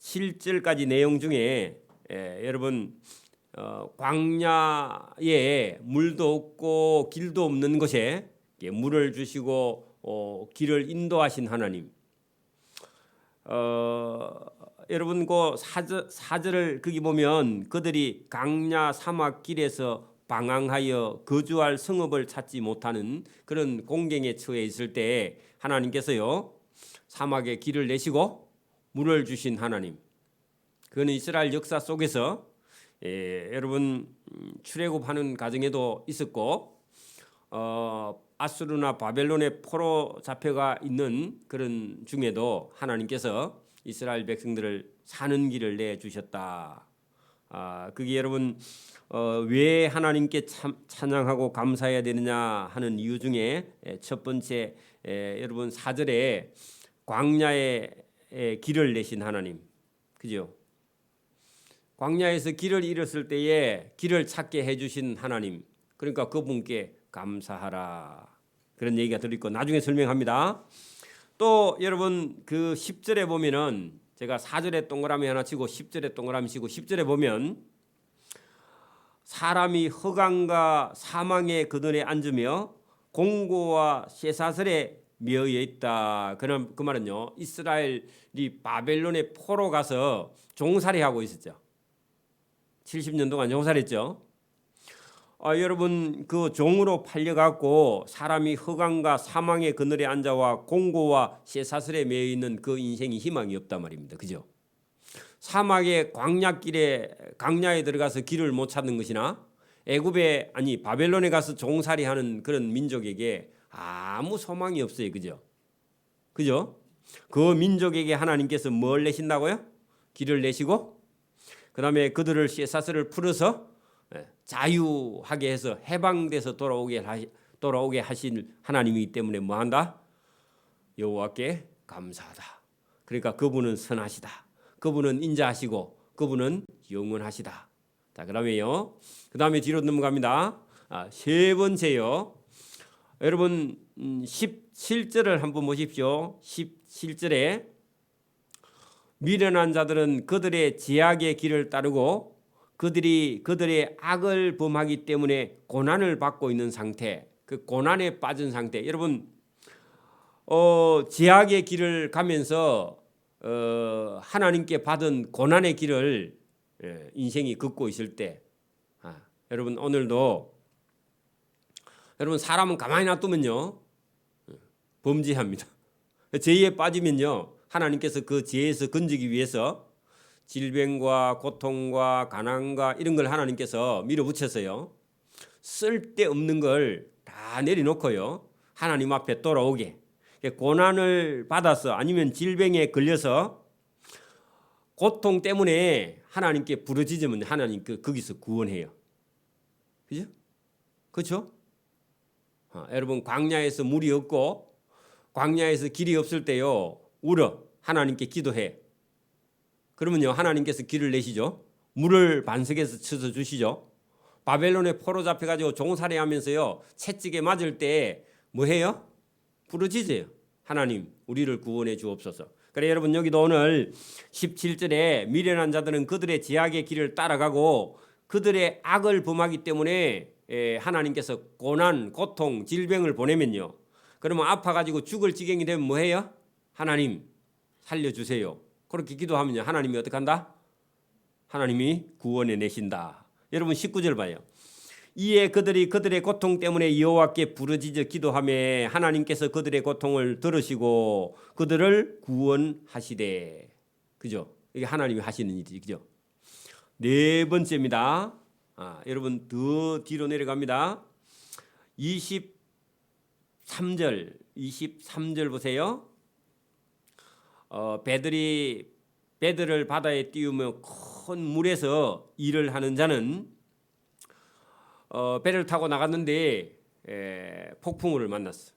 7절까지 내용 중에 여러분 광야에 물도 없고 길도 없는 곳에 물을 주시고 길을 인도하신 하나님. 여러분 그 4절을 거기 보면 그들이 광야 사막 길에서 방황하여 거주할 성읍을 찾지 못하는 그런 공경에 처해 있을 때 하나님께서요 사막에 길을 내시고 물을 주신 하나님. 그는 이스라엘 역사 속에서 여러분 출애굽하는 과정에도 있었고 아수르나 바벨론의 포로 잡혀가 있는 그런 중에도 하나님께서 이스라엘 백성들을 사는 길을 내주셨다. 그게 여러분 왜 하나님께 찬양하고 감사해야 되느냐 하는 이유 중에 첫 번째 여러분 4절에 광야에 길을 내신 하나님. 그죠? 광야에서 길을 잃었을 때에 길을 찾게 해주신 하나님. 그러니까 그분께 감사하라. 그런 얘기가 들어있고 나중에 설명합니다. 또 여러분 그 10절에 보면은 제가 4절에 동그라미 하나 치고 10절에 동그라미 치고 10절에 보면 사람이 허강과 사망의 그늘에 앉으며 공고와 쇠사슬에 매여 있다. 그 말은요 이스라엘이 바벨론의 포로 가서 종살이하고 있었죠. 70년 동안 종살이했죠. 여러분 그 종으로 팔려갖고 사람이 허강과 사망의 그늘에 앉아와 공고와 쇠사슬에 매여 있는 그 인생이 희망이 없단 말입니다. 그죠? 사막의 광야에 들어가서 길을 못 찾는 것이나 애굽에 바벨론에 가서 종살이하는 그런 민족에게 아무 소망이 없어요. 그죠? 그죠? 그 민족에게 하나님께서 뭘 내신다고요? 길을 내시고 그다음에 그들을 쇠사슬을 풀어서 자유하게 해서 해방돼서 돌아오게 하신 하나님이기 때문에 뭐한다? 여호와께 감사하다. 그러니까 그분은 선하시다. 그분은 인자하시고 그분은 영원하시다. 자, 그다음에요. 그다음에 뒤로 넘어갑니다. 세 번째요. 여러분 17절을 한번 보십시오. 17절에 미련한 자들은 그들의 제약의 길을 따르고 그들의 악을 범하기 때문에 고난을 받고 있는 상태, 그 고난에 빠진 상태. 여러분 제약의 길을 가면서 하나님께 받은 고난의 길을 인생이 걷고 있을 때 여러분 오늘도 여러분 사람은 가만히 놔두면요 범죄합니다. 죄에 빠지면요 하나님께서 그 죄에서 건지기 위해서 질병과 고통과 가난과 이런 걸 하나님께서 밀어붙여서요 쓸데없는 걸 다 내려놓고요 하나님 앞에 돌아오게 고난을 받아서 아니면 질병에 걸려서 고통 때문에 하나님께 부르짖으면 하나님 거기서 구원해요. 그죠? 그렇죠? 여러분 광야에서 물이 없고 광야에서 길이 없을 때요 울어 하나님께 기도해. 그러면요 하나님께서 길을 내시죠. 물을 반석에서 쳐서 주시죠. 바벨론에 포로 잡혀가지고 종살이하면서요 채찍에 맞을 때 뭐해요? 부르짖어요. 하나님 우리를 구원해 주옵소서. 그래 여러분 여기도 오늘 17절에 미련한 자들은 그들의 제약의 길을 따라가고 그들의 악을 범하기 때문에 하나님께서 고난, 고통, 질병을 보내면요. 그러면 아파가지고 죽을 지경이 되면 뭐해요? 하나님 살려주세요. 그렇게 기도하면요 하나님이 어떻게 한다? 하나님이 구원해 내신다. 여러분 19절 봐요. 이에 그들이 그들의 고통 때문에 여호와께 부르짖어 기도하며 하나님께서 그들의 고통을 들으시고 그들을 구원하시되. 그죠? 이게 하나님이 하시는 일이지. 그죠? 네 번째입니다. 여러분 더 뒤로 내려갑니다. 23절 보세요. 배들을 바다에 띄우며 큰 물에서 일을 하는 자는 배를 타고 나갔는데 폭풍우를 만났어.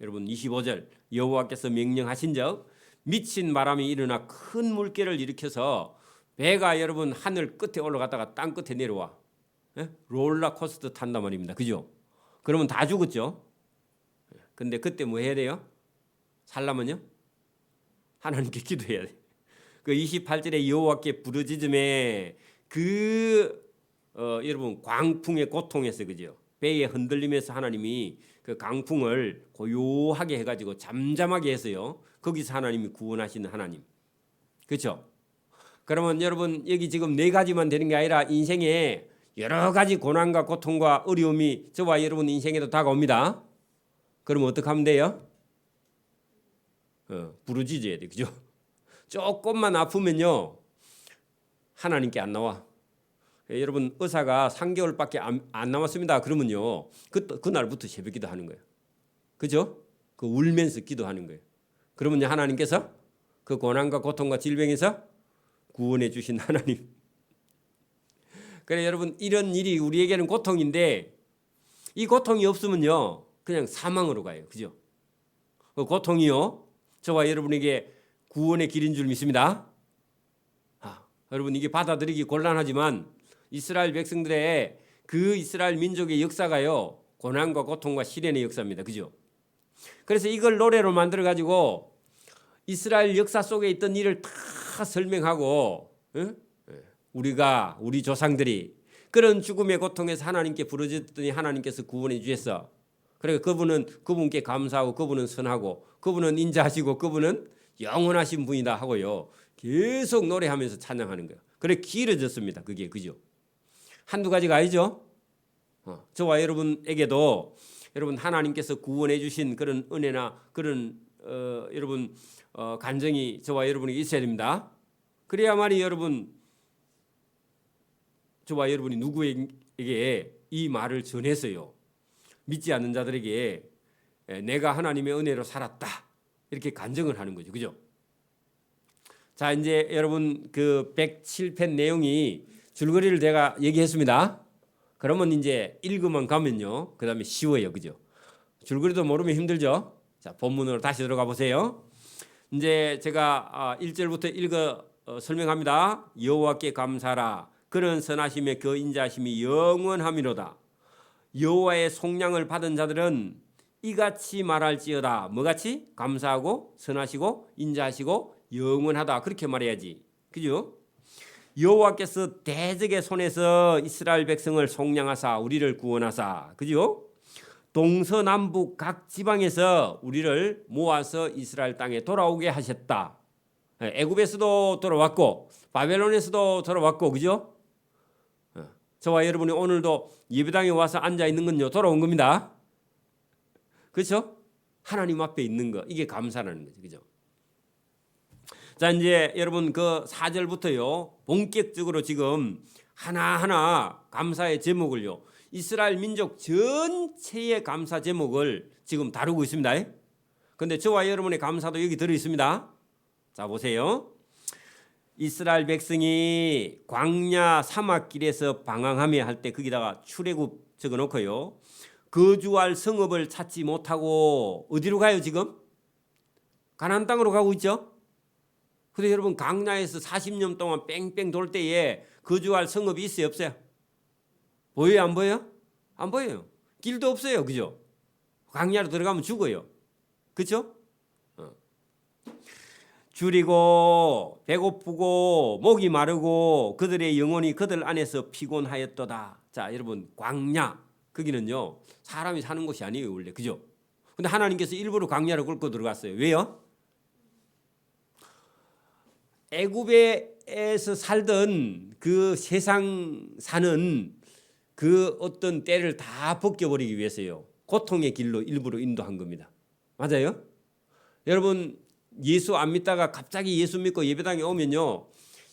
여러분 25절 여호와께서 명령하신즉 미친 바람이 일어나 큰 물결을 일으켜서 배가 여러분 하늘 끝에 올라갔다가 땅 끝에 내려와. 롤러코스터 탄단 말입니다. 그죠? 그러면 다 죽었죠. 근데 그때 뭐 해야 돼요? 살려면요? 하나님께 기도해야 돼. 그 28절에 여호와께 부르짖음에 여러분 광풍의 고통에서 그죠? 배의 흔들림에서 하나님이 그 강풍을 고요하게 해가지고 잠잠하게 해서요. 거기서 하나님이 구원하시는 하나님. 그렇죠? 그러면 여러분 여기 지금 네 가지만 되는 게 아니라 인생에 여러 가지 고난과 고통과 어려움이 저와 여러분 인생에도 다가옵니다. 그러면 어떻게 하면 돼요? 부르짖어야 돼, 그죠? 조금만 아프면요 하나님께 안 나와. 여러분 의사가 3개월밖에 안 남았습니다. 그러면요 그날부터 새벽 기도하는 거예요. 그죠? 그 울면서 기도하는 거예요. 그러면 하나님께서 그 고난과 고통과 질병에서 구원해 주신 하나님. 그래 여러분 이런 일이 우리에게는 고통인데 이 고통이 없으면요 그냥 사망으로 가요. 그죠? 그 고통이요 저와 여러분에게 구원의 길인 줄 믿습니다. 여러분 이게 받아들이기 곤란하지만 이스라엘 백성들의 그 이스라엘 민족의 역사가요 고난과 고통과 시련의 역사입니다. 그죠? 그래서 이걸 노래로 만들어 가지고 이스라엘 역사 속에 있던 일을 다 설명하고 우리 조상들이 그런 죽음의 고통에서 하나님께 부르짖더니 하나님께서 구원해 주셨어. 그러니까 그분께 감사하고 그분은 선하고 그분은 인자하시고 그분은 영원하신 분이다 하고요. 계속 노래하면서 찬양하는 거예요. 그래 길어졌습니다. 그게 그죠? 한두 가지가 아니죠. 저와 여러분에게도 여러분 하나님께서 구원해 주신 그런 은혜나 그런 여러분 간증이 저와 여러분에게 있어야 됩니다. 그래야만이 여러분 저와 여러분이 누구에게 이 말을 전해서요. 믿지 않는 자들에게 내가 하나님의 은혜로 살았다. 이렇게 간증을 하는 거죠. 그죠? 자, 이제 여러분 그 107편 내용이 줄거리를 제가 얘기했습니다. 그러면 이제 읽으면 가면요. 그다음에 쉬워요. 그죠? 줄거리도 모르면 힘들죠? 자, 본문으로 다시 들어가 보세요. 이제 제가 1절부터 읽어 설명합니다. 여호와께 감사하라. 그는 선하심에 그 인자하심이 영원함이로다. 여호와의 속량을 받은 자들은 이같이 말할지어다. 뭐같이? 감사하고 선하시고 인자하시고 영원하다. 그렇게 말해야지. 그죠? 여호와께서 대적의 손에서 이스라엘 백성을 속량하사 우리를 구원하사. 그죠? 동서남북 각 지방에서 우리를 모아서 이스라엘 땅에 돌아오게 하셨다. 애굽에서도 돌아왔고 바벨론에서도 돌아왔고 그죠? 저와 여러분이 오늘도 예배당에 와서 앉아 있는 건요 돌아온 겁니다. 그렇죠? 하나님 앞에 있는 거 이게 감사라는 거죠. 그죠? 자 이제 여러분 그 4절부터요 본격적으로 지금 하나하나 감사의 제목을요 이스라엘 민족 전체의 감사 제목을 지금 다루고 있습니다. 그런데 저와 여러분의 감사도 여기 들어 있습니다. 자 보세요. 이스라엘 백성이 광야 사막길에서 방황하며 할 때 거기다가 출애굽 적어놓고요. 거주할 성읍을 찾지 못하고 어디로 가요 지금? 가나안 땅으로 가고 있죠. 그런데 여러분 광야에서 40년 동안 뺑뺑 돌 때에 거주할 성읍이 있어요 없어요? 보여요 안 보여요? 안 보여요. 길도 없어요. 그죠? 광야로 들어가면 죽어요. 그렇죠? 줄이고 배고프고 목이 마르고 그들의 영혼이 그들 안에서 피곤하였도다. 자 여러분 광야 거기는요 사람이 사는 곳이 아니에요 원래. 그죠? 근데 하나님께서 일부러 광야로 끌고 들어갔어요. 왜요? 애굽에서 살던 그 세상 사는 그 어떤 때를 다 벗겨버리기 위해서요. 고통의 길로 일부러 인도한 겁니다. 맞아요? 여러분 예수 안 믿다가 갑자기 예수 믿고 예배당에 오면요.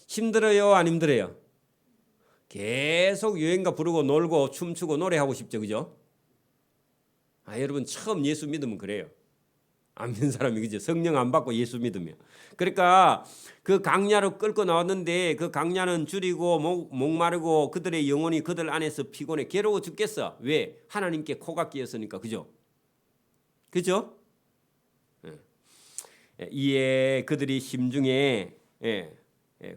힘들어요? 안 힘들어요? 계속 여행가 부르고 놀고 춤추고 노래하고 싶죠. 그죠? 여러분 처음 예수 믿으면 그래요. 안 믿는 사람이 그죠? 성령 안 받고 예수 믿으면. 그러니까 그 강야로 끌고 나왔는데 그 강야는 줄이고 목마르고 그들의 영혼이 그들 안에서 피곤해 괴로워 죽겠어. 왜? 하나님께 코가 끼었으니까. 그죠? 그죠? 이에 그들이 심중에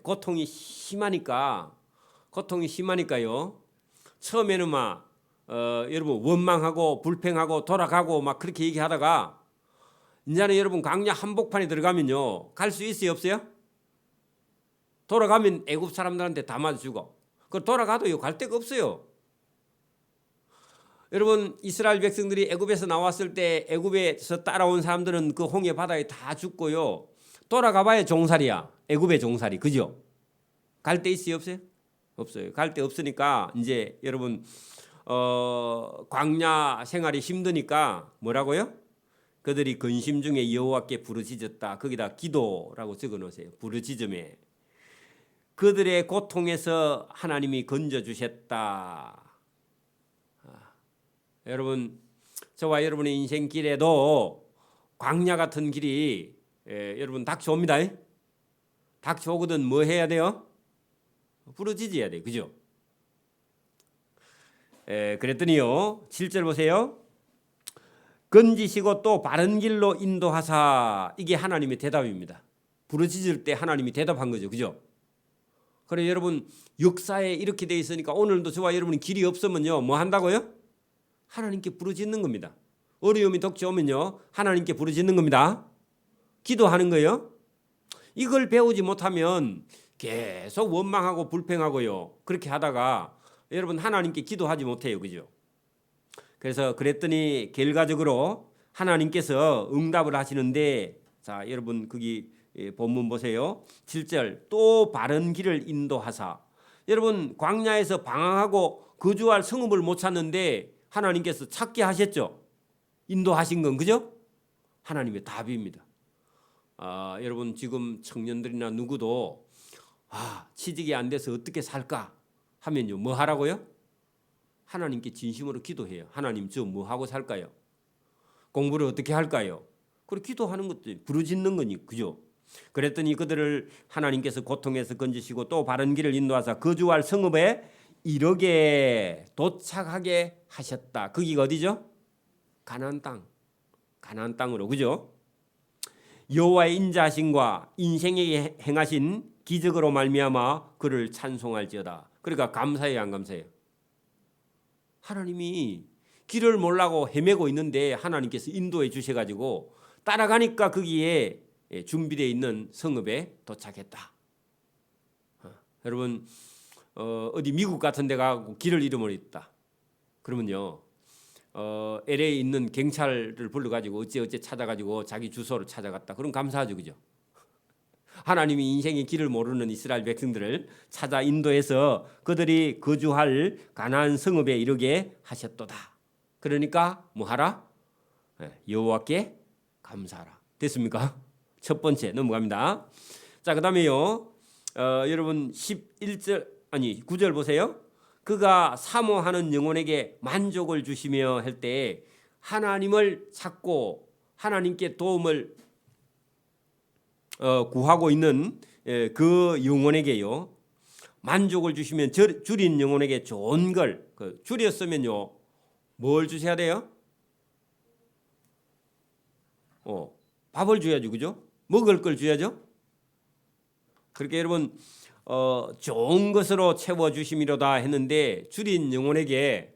고통이 심하니까요. 처음에는 막 여러분 원망하고 불평하고 돌아가고 막 그렇게 얘기하다가 이제는 여러분 강야 한복판에 들어가면요 갈 수 있어요 없어요? 돌아가면 애굽 사람들한테 다 맞아주고. 그 돌아가도요 갈 데가 없어요. 여러분 이스라엘 백성들이 애굽에서 나왔을 때 애굽에서 따라온 사람들은 그 홍해 바다에 다 죽고요. 돌아가봐야 종살이야. 애굽의 종살이. 그죠? 갈 데 있어요 없어요? 없어요. 갈 데 없으니까 이제 여러분 광야 생활이 힘드니까 뭐라고요? 그들이 근심 중에 여호와께 부르짖었다. 거기다 기도라고 적어놓으세요. 부르짖음에 그들의 고통에서 하나님이 건져주셨다. 여러분 저와 여러분의 인생길에도 광야 같은 길이 여러분 닥쳐옵니다. 닥쳐오거든 뭐 해야 돼요? 부르짖어야 돼. 그죠? 그랬더니요 7절 보세요. 건지시고 또 바른 길로 인도하사. 이게 하나님의 대답입니다. 부르짖을 때 하나님이 대답한 거죠. 그죠? 그래 여러분 역사에 이렇게 돼 있으니까 오늘도 저와 여러분이 길이 없으면요 뭐 한다고요? 하나님께 부르짖는 겁니다. 어려움이 닥쳐오면요 하나님께 부르짖는 겁니다. 기도하는 거예요. 이걸 배우지 못하면 계속 원망하고 불평하고요. 그렇게 하다가 여러분 하나님께 기도하지 못해요. 그죠? 그래서 그랬더니 결과적으로 하나님께서 응답을 하시는데 자 여러분 거기 본문 보세요. 7절 또 바른 길을 인도하사. 여러분 광야에서 방황하고 거주할 성읍을 못 찾는데 하나님께서 찾게 하셨죠. 인도하신 건 그죠? 하나님의 답입니다. 여러분 지금 청년들이나 누구도 취직이 안 돼서 어떻게 살까 하면요 뭐 하라고요? 하나님께 진심으로 기도해요. 하나님 저 뭐 하고 살까요? 공부를 어떻게 할까요? 그리고 기도하는 것도 부르짖는 거니 그죠? 그랬더니 그들을 하나님께서 고통에서 건지시고 또 바른 길을 인도하사 거주할 성읍에 이르게 도착하게 하셨다. 거기가 어디죠? 가나안 땅. 가나안 땅으로 그죠? 여호와의 인자하심과 인생에게 행하신 기적으로 말미암아 그를 찬송할지어다. 그러니까 감사해요 안 감사해요? 하나님이 길을 몰라고 헤매고 있는데 하나님께서 인도해 주셔가지고 따라가니까 거기에 준비되어 있는 성읍에 도착했다. 여러분 어디 미국 같은 데 가고 길을 잃어버렸다. 그러면요 LA에 있는 경찰을 불러가지고 어째 찾아가지고 자기 주소를 찾아갔다. 그럼 감사하죠. 그죠? 하나님이 인생의 길을 모르는 이스라엘 백성들을 찾아 인도해서 그들이 거주할 가나안 성읍에 이르게 하셨도다. 그러니까 뭐 하라? 여호와께 감사하라. 됐습니까? 첫 번째 넘어갑니다. 자, 그다음에요. 여러분 9절 보세요. 그가 사모하는 영혼에게 만족을 주시며 할 때 하나님을 찾고 하나님께 도움을 구하고 있는 그 영혼에게요 만족을 주시면 줄인 영혼에게 좋은 걸 줄였으면요 뭘 주셔야 돼요? 밥을 줘야죠. 그죠? 먹을 걸 줘야죠. 그렇게 여러분 좋은 것으로 채워주심이로다 했는데 줄인 영혼에게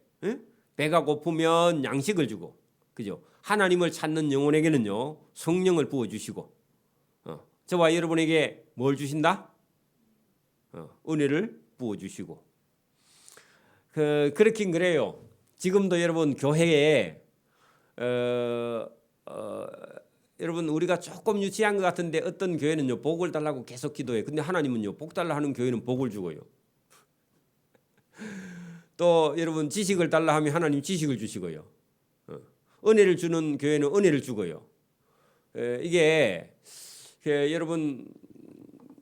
배가 고프면 양식을 주고 그죠? 하나님을 찾는 영혼에게는요 성령을 부어주시고 저와 여러분에게 뭘 주신다? 은혜를 부어주시고 그렇긴 그래요. 지금도 여러분 교회에 여러분 우리가 조금 유치한 것 같은데 어떤 교회는요 복을 달라고 계속 기도해요. 근데 하나님은요 복 달라 하는 교회는 복을 주고요. 또 여러분 지식을 달라 하면 하나님 지식을 주시고요. 은혜를 주는 교회는 은혜를 주고요. 이게 여러분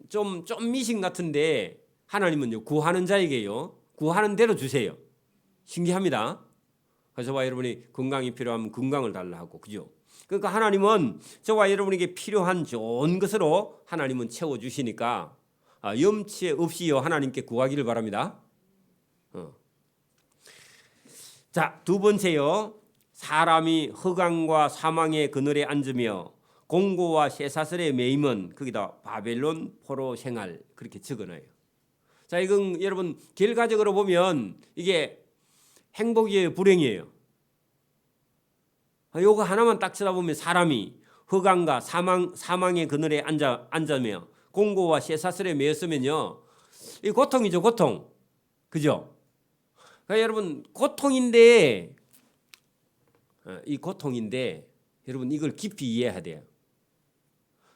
좀 미신 같은데 하나님은요 구하는 자에게요 구하는 대로 주세요. 신기합니다. 그래서 저와 여러분이 건강이 필요하면 건강을 달라 하고 그죠? 그러니까 하나님은 저와 여러분에게 필요한 좋은 것으로 하나님은 채워주시니까 염치 없이요 하나님께 구하기를 바랍니다. 자, 두 번째요. 사람이 허강과 사망의 그늘에 앉으며 공고와 쇠사슬에 매임은 거기다 바벨론 포로 생활 그렇게 적어놔요. 자, 이건 여러분 결과적으로 보면 이게 행복이에요, 불행이에요? 요거 하나만 딱 쳐다보면 사람이 허강과 사망의 그늘에 앉으며 공고와 쇠사슬에 매였으면요, 이 고통이죠, 고통. 그죠? 그러니까 여러분 고통인데, 이 고통인데 여러분 이걸 깊이 이해해야 돼요.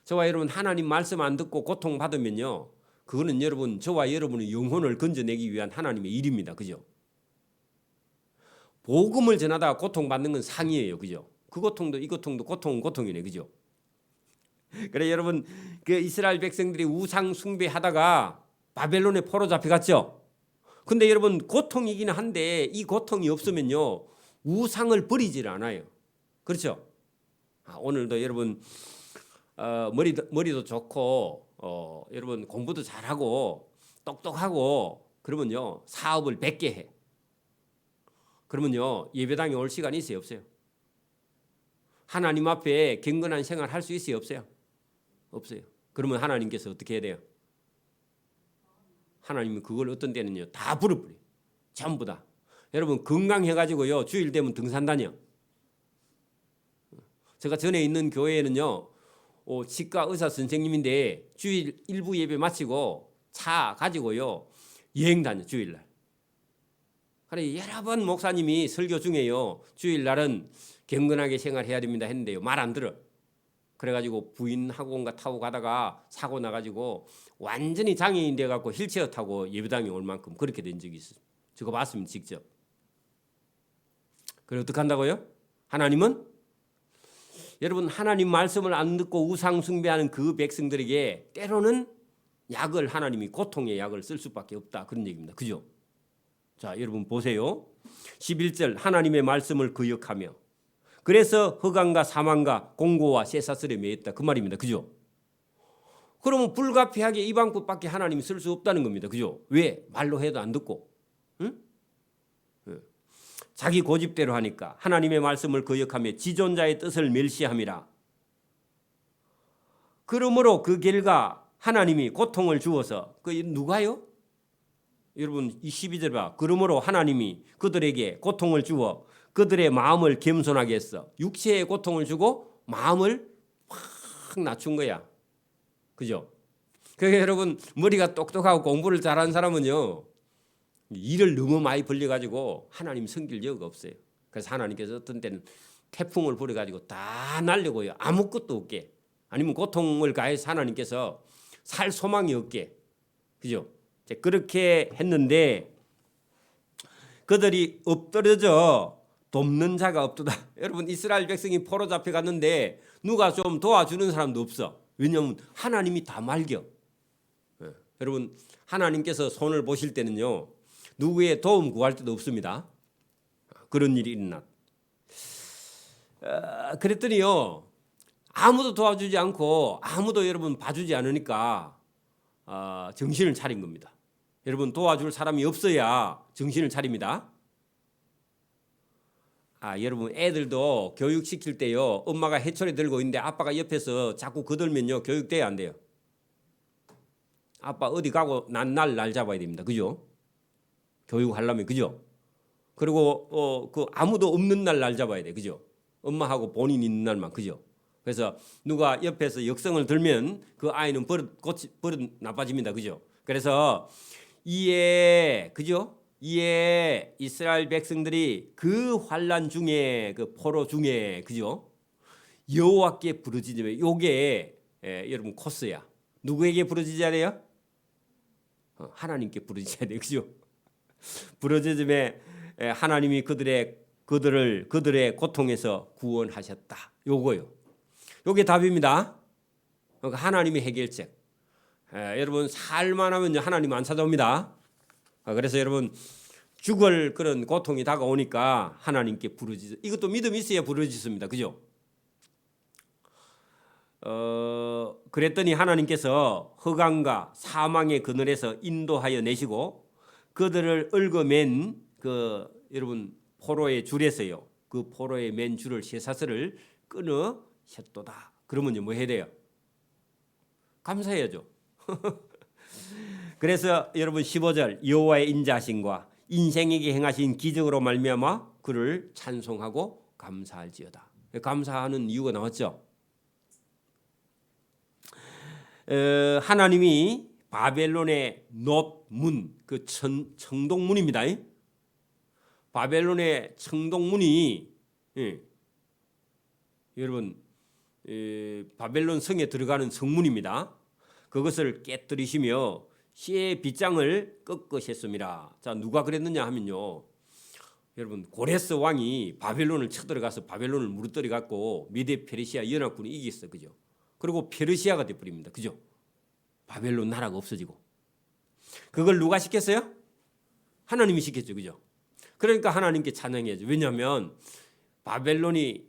저와 여러분 하나님 말씀 안 듣고 고통 받으면요, 그거는 여러분 저와 여러분의 영혼을 건져내기 위한 하나님의 일입니다. 그죠? 복음을 전하다가 고통받는 건 상이에요. 그죠? 그 고통도 이 고통도 고통은 고통이네. 그죠? 그래 여러분 그 이스라엘 백성들이 우상 숭배하다가 바벨론에 포로 잡혀갔죠. 근데 여러분 고통이긴 한데 이 고통이 없으면요 우상을 버리질 않아요. 그렇죠? 오늘도 여러분 머리도 좋고 여러분 공부도 잘하고 똑똑하고 그러면요 사업을 100개 해. 그러면요 예배당에 올 시간이 있어요, 없어요? 하나님 앞에 경건한 생활 할 수 있어요, 없어요? 없어요. 그러면 하나님께서 어떻게 해야 돼요? 하나님은 그걸 어떤 때는요 다 불어버려요. 전부 다. 여러분 건강해가지고요 주일 되면 등산 다녀. 제가 전에 있는 교회에는요 치과 의사 선생님인데 주일 일부 예배 마치고 차 가지고요 여행 다녀 주일날. 그래 여러 번 목사님이 설교 중에요 주일날은 경건하게 생활해야 됩니다 했는데요 말 안 들어. 그래가지고 부인하고인가 타고 가다가 사고 나가지고 완전히 장애인 돼갖고 휠체어 타고 예배당에 올 만큼 그렇게 된 적이 있어요. 저거 봤으면 직접. 그래 어떻게 한다고요? 하나님은 여러분 하나님 말씀을 안 듣고 우상 숭배하는 그 백성들에게 때로는 약을 하나님이 고통의 약을 쓸 수밖에 없다 그런 얘기입니다. 그죠? 자 여러분 보세요. 11절 하나님의 말씀을 거역하며 그래서 흑암과 사망과 공고와 쇠사슬에 매였다 그 말입니다. 그죠? 그러면 불가피하게 이방법밖에 하나님이 쓸 수 없다는 겁니다. 그죠? 왜? 말로 해도 안 듣고. 응? 자기 고집대로 하니까 하나님의 말씀을 거역하며 지존자의 뜻을 멸시함이라. 그러므로 그 결과 하나님이 고통을 주어서 그 누가요? 여러분 이 12절 봐. 그러므로 하나님이 그들에게 고통을 주어 그들의 마음을 겸손하게 했어. 육체의 고통을 주고 마음을 확 낮춘 거야. 그죠? 그러니까 여러분 머리가 똑똑하고 공부를 잘하는 사람은요 일을 너무 많이 벌려가지고 하나님 섬길 여유가 없어요. 그래서 하나님께서 어떤 때는 태풍을 불어가지고 다 날려고요. 아무것도 없게. 아니면 고통을 가해서 하나님께서 살 소망이 없게. 그죠? 그렇게 했는데 그들이 엎드려져 돕는 자가 없도다. 여러분 이스라엘 백성이 포로 잡혀갔는데 누가 좀 도와주는 사람도 없어. 왜냐하면 하나님이 다 말겨. 여러분 하나님께서 손을 보실 때는요 누구의 도움 구할 때도 없습니다. 그런 일이 있나. 그랬더니요 아무도 도와주지 않고 아무도 여러분 봐주지 않으니까 정신을 차린 겁니다. 여러분 도와줄 사람이 없어야 정신을 차립니다. 여러분 애들도 교육시킬 때요 엄마가 해초리 들고 있는데 아빠가 옆에서 자꾸 거들면요 교육돼야 안 돼요. 아빠 어디 가고 날 잡아야 됩니다. 그죠? 교육하려면 그죠? 그리고 그 아무도 없는 날 잡아야 돼. 그죠? 엄마하고 본인 있는 날만. 그죠? 그래서 누가 옆에서 역성을 들면 그 아이는 버릇 나빠집니다. 그죠? 그래서 이에 그죠? 이에 이스라엘 백성들이 그 환난 중에 그 포로 중에 그죠? 여호와께 부르짖으며 요게 여러분 코스야. 누구에게 부르짖어야 돼요? 하나님께 부르짖어야 돼요. 그죠? 부르짖으며 하나님이 그들의 고통에서 구원하셨다. 요거요. 요게 답입니다. 그러니까 하나님의 해결책. 여러분 살만하면 하나님 안 찾아옵니다. 그래서 여러분 죽을 그런 고통이 다가오니까 하나님께 부르짖어. 이것도 믿음이 있어야 부르짖습니다. 그죠? 그랬더니 하나님께서 흑암과 사망의 그늘에서 인도하여 내시고 그들을 얽어맨 그 여러분 포로의 줄에서요. 그 포로의 맨 줄을 쇠사슬을 끊으셨도다. 그러면요 뭐 해야 돼요? 감사해야죠. 그래서 여러분 15절 여호와의 인자하심과 인생에게 행하신 기적으로 말미암아 그를 찬송하고 감사할지어다. 감사하는 이유가 나왔죠. 하나님이 바벨론의 놋문, 그 청동문입니다. 바벨론의 청동문이 여러분 바벨론 성에 들어가는 성문입니다. 그것을 깨뜨리시며 시의 빗장을 꺾으셨습니다. 자, 누가 그랬느냐 하면요, 여러분 고레스 왕이 바벨론을 쳐들어가서 바벨론을 무너뜨려 갖고 미대 페르시아 연합군이 이겼어, 그죠? 그리고 페르시아가 돼버립니다, 그죠? 바벨론 나라가 없어지고. 그걸 누가 시켰어요? 하나님이 시켰죠, 그죠? 그러니까 하나님께 찬양해야죠. 왜냐하면 바벨론이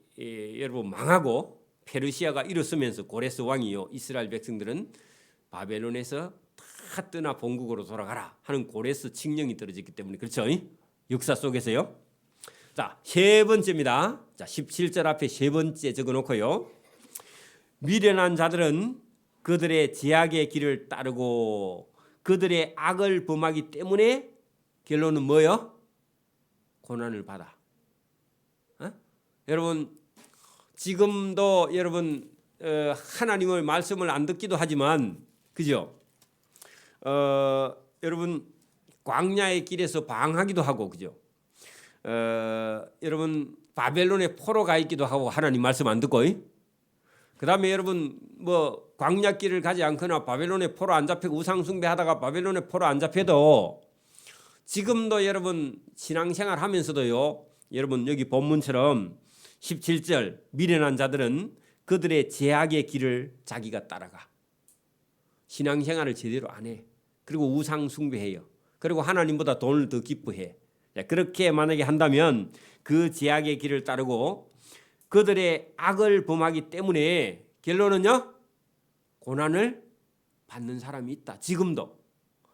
여러분 망하고 페르시아가 일어서면서 고레스 왕이요, 이스라엘 백성들은 바벨론에서 다 떠나 본국으로 돌아가라 하는 고레스 칙령이 떨어졌기 때문에, 그렇죠? 역사 속에서요. 자, 세 번째입니다. 자, 17절 앞에 세 번째 적어놓고요. 미련한 자들은 그들의 제약의 길을 따르고 그들의 악을 범하기 때문에 결론은 뭐요? 고난을 받아. 여러분 지금도 여러분 하나님의 말씀을 안 듣기도 하지만, 그죠? 여러분 광야의 길에서 방황하기도 하고, 그죠? 여러분 바벨론에 포로 가 있기도 하고 하나님 말씀 안 듣고. 그다음에 여러분 뭐 광야길을 가지 않거나 바벨론에 포로 안 잡히고 우상 숭배하다가 바벨론에 포로 안 잡혀도 지금도 여러분 신앙생활 하면서도요, 여러분 여기 본문처럼 17절 미련한 자들은 그들의 제약의 길을 자기가 따라가. 신앙생활을 제대로 안 해. 그리고 우상 숭배해요. 그리고 하나님보다 돈을 더 기뻐해. 그렇게 만약에 한다면 그 제약의 길을 따르고 그들의 악을 범하기 때문에 결론은요, 고난을 받는 사람이 있다, 지금도.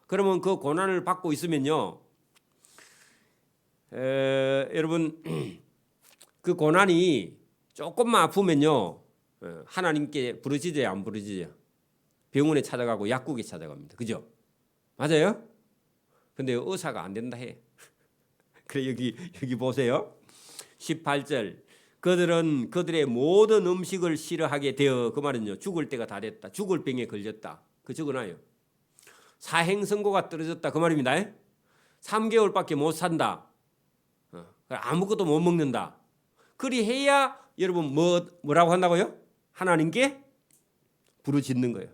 그러면 그 고난을 받고 있으면요, 여러분 그 고난이 조금만 아프면요, 하나님께 부르짖어요, 안 부르짖어요? 병원에 찾아가고 약국에 찾아갑니다, 그죠? 맞아요? 근데 의사가 안 된다 해. 그래 여기 보세요. 18절 그들은 그들의 모든 음식을 싫어하게 되어, 그 말은요, 죽을 때가 다 됐다, 죽을 병에 걸렸다, 그 적어놔요. 사행선고가 떨어졌다, 그 말입니다. 3개월밖에 못 산다, 아무것도 못 먹는다. 그리 해야 여러분 뭐라고 한다고요? 하나님께 부르짖는 거예요.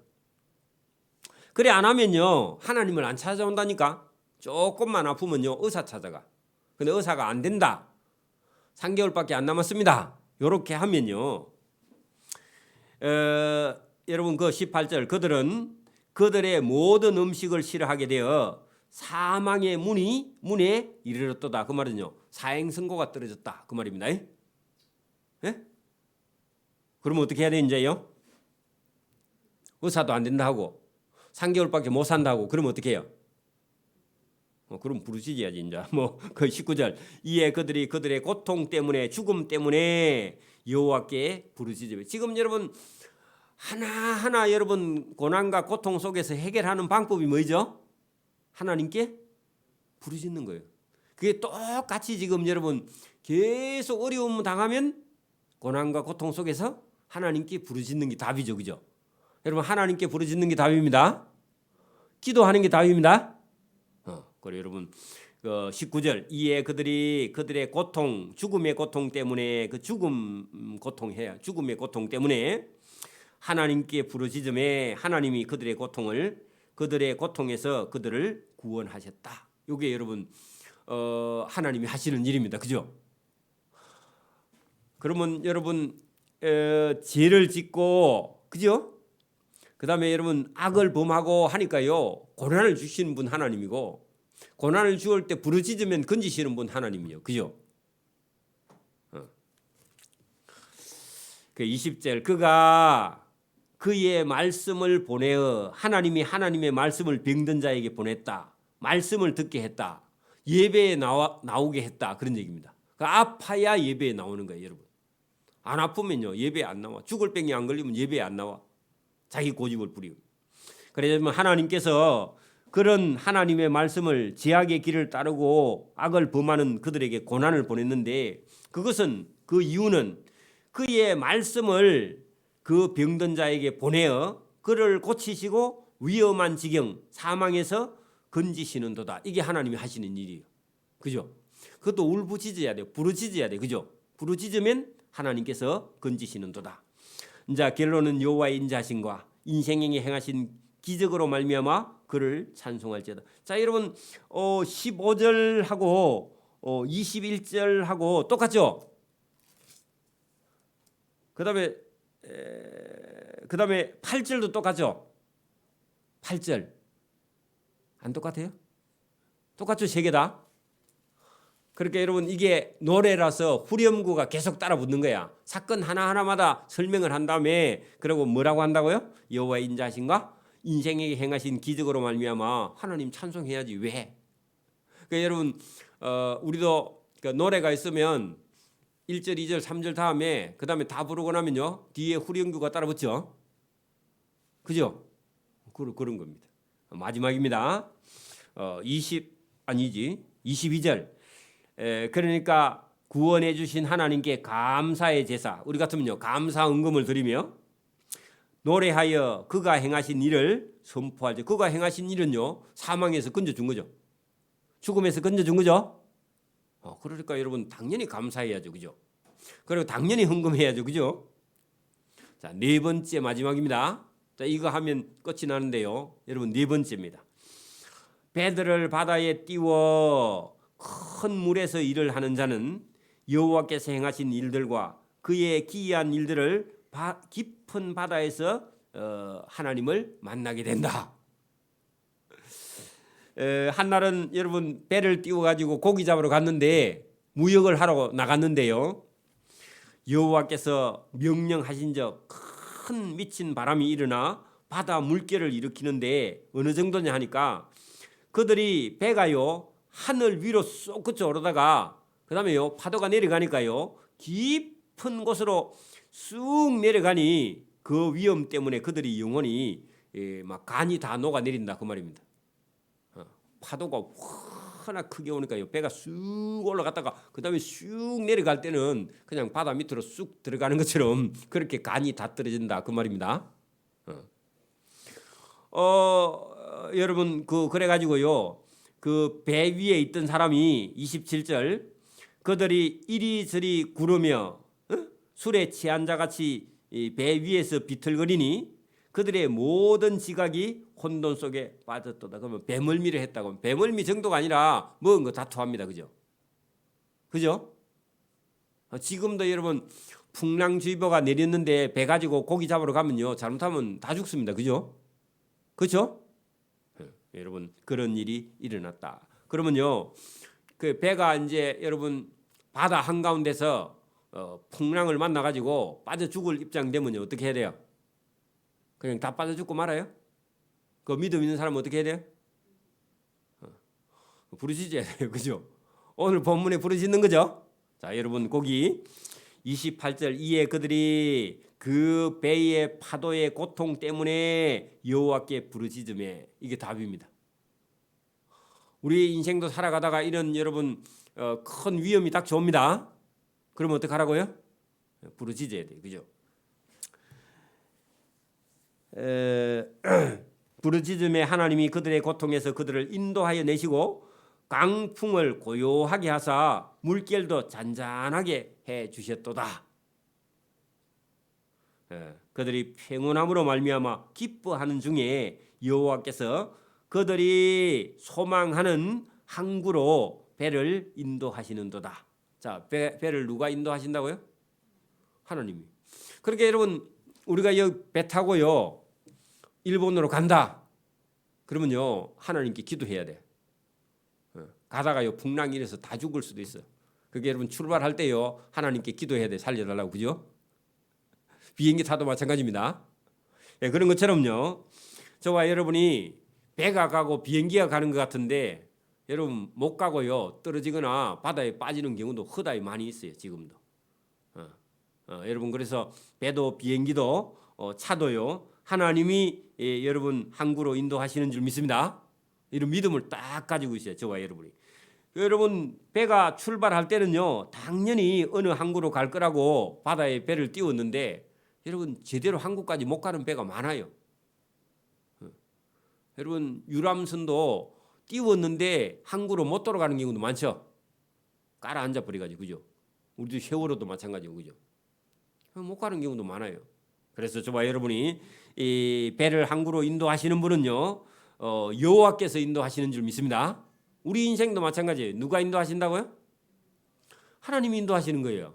그래 안 하면요, 하나님을 안 찾아온다니까. 조금만 아프면요 의사 찾아가. 근데 의사가 안 된다, 3개월밖에 안 남았습니다, 이렇게 하면요, 여러분 그 18절 그들은 그들의 모든 음식을 싫어하게 되어 사망의 문에 이르렀도다, 그 말은요 사행선고가 떨어졌다, 그 말입니다. 예? 그러면 어떻게 해야 돼 이제요? 의사도 안 된다 하고 3개월밖에 못 산다고, 그러면 어떻게 해요? 그럼 부르짖어야지 이제. 그 19절 이에 그들이 그들의 고통 때문에 죽음 때문에 여호와께 부르짖어요. 지금 여러분 하나하나 여러분 고난과 고통 속에서 해결하는 방법이 뭐죠? 하나님께 부르짖는 거예요. 그게 똑같이 지금 여러분 계속 어려움 당하면 고난과 고통 속에서 하나님께 부르짖는 게 답이죠, 그죠? 여러분 하나님께 부르짖는 게 답입니다. 기도하는 게 답입니다. 그래 여러분 19절 이에 그들이 그들의 고통, 죽음의 고통 때문에, 그 죽음의 고통 때문에 하나님께 부르짖음에 하나님이 그들의 고통에서 그들을 구원하셨다. 이게 여러분 하나님이 하시는 일입니다, 그죠? 그러면 여러분 죄를 짓고, 그죠? 그 다음에 여러분 악을 범하고 하니까요, 고난을 주시는 분 하나님이고, 고난을 주을 때 부르짖으면 건지시는 분 하나님이요, 그죠? 그 20절 그가 그의 말씀을 보내어, 하나님이 하나님의 말씀을 병든 자에게 보냈다, 말씀을 듣게 했다, 예배에 나오게 했다, 그런 얘기입니다. 아파야 예배에 나오는 거예요, 여러분. 안 아프면요 예배에 안 나와. 죽을 병이 안 걸리면 예배에 안 나와. 자기 고집을 부리고. 그래서 하나님께서 그런 하나님의 말씀을, 제약의 길을 따르고 악을 범하는 그들에게 고난을 보냈는데, 그것은, 그 이유는 그의 말씀을 그 병든 자에게 보내어 그를 고치시고 위험한 지경 사망에서 건지시는도다. 이게 하나님이 하시는 일이에요. 그죠? 그것도 울부짖어야 돼요. 부르짖어야 돼요. 그죠? 부르짖으면 하나님께서 건지시는도다. 이제 결론은 여호와의 인자하심과 인생에 행하신 기적으로 말미암아 그를 찬송할지어다. 자, 여러분 15절하고 21절하고 똑같죠? 그다음에 8절도 똑같죠? 8절 안 똑같아요? 똑같죠? 세 개 다. 그러니까 여러분 이게 노래라서 후렴구가 계속 따라 붙는 거야. 사건 하나하나마다 설명을 한 다음에 그리고 뭐라고 한다고요? 여호와의 인자하심과 인생에게 행하신 기적으로 말미암아 하나님 찬송해야지 왜? 그러니까 여러분 우리도 노래가 있으면 1절, 2절, 3절 다음에 그 다음에 다 부르고 나면요 뒤에 후렴구가 따라 붙죠. 그죠? 그런 겁니다. 마지막입니다. 22절. 그러니까 구원해 주신 하나님께 감사의 제사, 우리 같으면요 감사 은금을 드리며 노래하여 그가 행하신 일을 선포하죠. 그가 행하신 일은요 사망에서 건져준 거죠. 죽음에서 건져준 거죠. 그러니까 여러분 당연히 감사해야죠. 그죠? 그리고 당연히 헌금해야죠. 그죠? 자, 네 번째 마지막입니다. 자, 이거 하면 끝이 나는데요. 여러분 네 번째입니다. 배들을 바다에 띄워 큰 물에서 일을 하는 자는 여호와께서 행하신 일들과 그의 기이한 일들을 깊은 바다에서 하나님을 만나게 된다. 한날은 여러분 배를 띄워가지고 고기 잡으러 갔는데 무역을 하러 나갔는데요. 여호와께서 명령하신 적 큰 미친 바람이 일어나 바다 물결을 일으키는데 어느 정도냐 하니까 그들이 배가요 하늘 위로 쏙 그쳐 오르다가 그 다음에요 파도가 내려가니까요 깊은 곳으로 쑥 내려가니 그 위험 때문에 그들이 영원히 막 간이 다 녹아내린다 그 말입니다. 파도가 하나 크게 오니까요 배가 쑥 올라갔다가 그 다음에 쑥 내려갈 때는 그냥 바다 밑으로 쑥 들어가는 것처럼 그렇게 간이 다 떨어진다 그 말입니다. 여러분 그래가지고요 그 배 위에 있던 사람이 27절 그들이 이리저리 구르며 술에 취한 자같이 배 위에서 비틀거리니 그들의 모든 지각이 혼돈 속에 빠졌도다. 그러면 배멀미를 했다고. 배멀미 정도가 아니라 먹은 거 다 토합니다. 그죠? 그죠? 지금도 여러분 풍랑주의보가 내렸는데 배 가지고 고기 잡으러 가면요 잘못하면 다 죽습니다. 그죠? 그렇죠? 여러분 그런 일이 일어났다. 그러면요 그 배가 이제 여러분 바다 한가운데서 풍랑을 만나 가지고 빠져 죽을 입장 되면요 어떻게 해야 돼요? 그냥 다 빠져 죽고 말아요? 그 믿음 있는 사람은 어떻게 해야 돼요? 부르짖어야 돼요. 그죠? 오늘 본문에 부르짖는 거죠? 자, 여러분 거기 28절 이에 그들이 그 배의 파도의 고통 때문에 여호와께 부르짖으매 이게 답입니다. 우리 인생도 살아가다가 이런 여러분 큰 위험이 닥쳐옵니다. 그러면 어떻게 하라고요? 부르짖어야 돼요. 그죠? 부르짖음에 하나님이 그들의 고통에서 그들을 인도하여 내시고 강풍을 고요하게 하사 물결도 잔잔하게 해 주셨도다. 그들이 평온함으로 말미암아 기뻐하는 중에 여호와께서 그들이 소망하는 항구로 배를 인도하시는도다. 자, 배를 누가 인도하신다고요? 하나님이. 그러니까 여러분 우리가 여기 배 타고요 일본으로 간다. 그러면요 하나님께 기도해야 돼. 가다가요 풍랑이 일어서 다 죽을 수도 있어. 그게 여러분 출발할 때요 하나님께 기도해야 돼. 살려달라고. 그죠? 비행기 타도 마찬가지입니다. 그런 것처럼요 저와 여러분이 배가 가고 비행기가 가는 것 같은데 여러분 못 가고요 떨어지거나 바다에 빠지는 경우도 허다히 많이 있어요. 지금도. 여러분 그래서 배도 비행기도 차도요 하나님이 여러분 항구로 인도하시는 줄 믿습니다. 이런 믿음을 딱 가지고 있어요. 저와 여러분이. 여러분 배가 출발할 때는요 당연히 어느 항구로 갈 거라고 바다에 배를 띄웠는데 여러분 제대로 항구까지 못 가는 배가 많아요. 여러분 유람선도 띄웠는데 항구로 못 돌아가는 경우도 많죠. 깔아 앉아 버려가지고 그죠. 우리도 세월호도 마찬가지고 그죠. 못 가는 경우도 많아요. 그래서 저와 여러분이 이 배를 항구로 인도하시는 분은요, 여호와께서 인도하시는 줄 믿습니다. 우리 인생도 마찬가지예요. 누가 인도하신다고요? 하나님이 인도하시는 거예요.